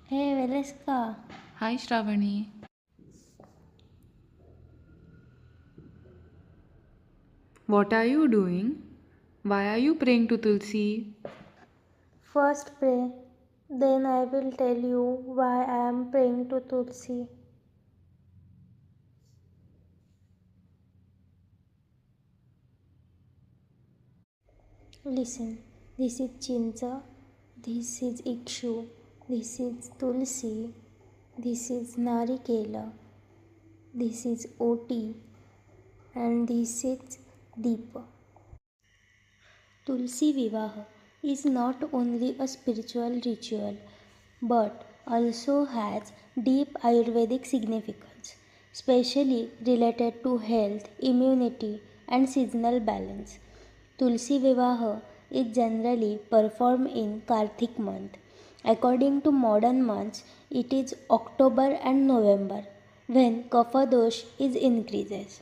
Hey, Veleska. Hi Shravani. What are you doing? Why are you praying to Tulsi? First pray, then I will tell you why I am praying to Tulsi. Listen, this is Chincha, this is Ikshu, this is Tulsi, this is Narikela, this is Oti, and this is Deepa. Tulsi Vivaha is not only a spiritual ritual but also has deep Ayurvedic significance, especially related to health, immunity, and seasonal balance. Tulsi Vivaha is generally performed in Kartik month. According to modern months, it is October and November when Kapha dosh is increases.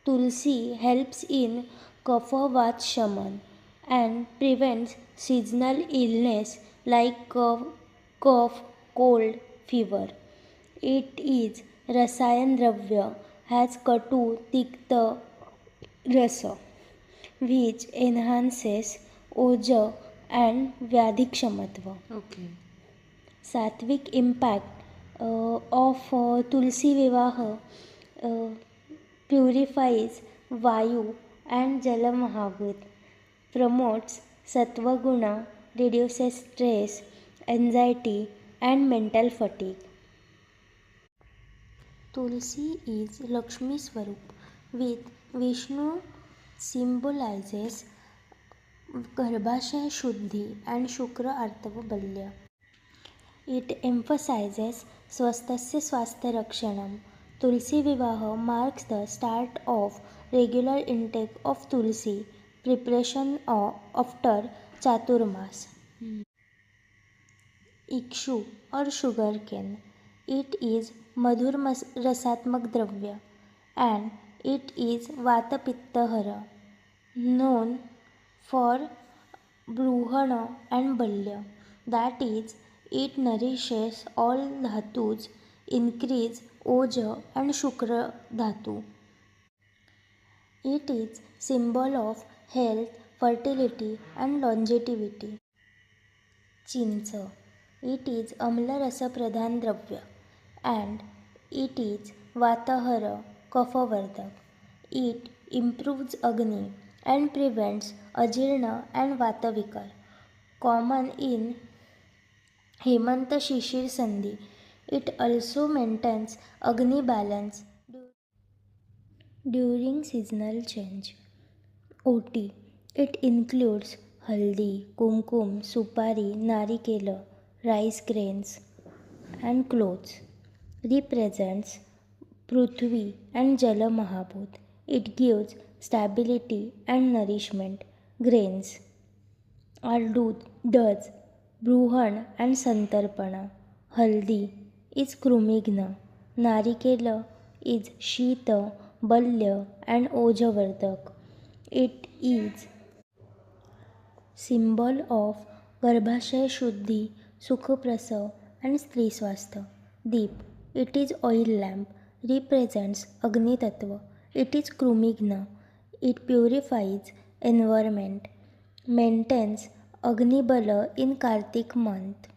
Tulsi helps in Kapha shaman and prevents seasonal illness like cough, cold, fever. It is Rasayan Dravya has Katu Tikta Rasa which enhances Oja and Vyadhikshamatva. Okay. Sattvic impact of Tulsi Vivaha uh, purifies Vayu and Jala Mahavut, promotes Sattva Guna, reduces stress, anxiety, and mental fatigue. Tulsi is Lakshmi Swarup, with Vishnu symbolizes Garbhashaya Shuddhi and Shukra Artava Balya. It emphasizes Swastasya Swasthya Rakshanam. Tulsi Vivaha marks the start of regular intake of Tulsi, preparation after Chaturmas. Ikshu or sugarcane. It is Madhur Rasatmak Dravya and it is Vata Pitta Hara, known for Bruhana and Balya. That is, it nourishes all dhatus, increase Oja and Shukra dhatu. It is symbol of health, fertility and longevity. Chinch. It is Amla Rasa Pradhan Dravya and it is Vatahara Kaphavardak. It improves Agni and prevents Ajirna and Vatavikar. Common in Hemanta Shishir Sandhi. It also maintains Agni balance during seasonal change. OT. It includes haldi, kumkum, supari, narikela, rice grains, and clothes. Represents Prithvi and Jala Mahabhut. It gives stability and nourishment. Grains are duds, bruhan and santarpana. Haldi is krumigna. Narikela is shita, balya and ojavardak. It is symbol of Garbhashaya Shuddhi, Sukhaprasav and Stri Swastha. Deep. It is oil lamp. Represents Agni Tattva. It is Krumigna. It purifies environment. Maintains Agni Bala in Kartik month.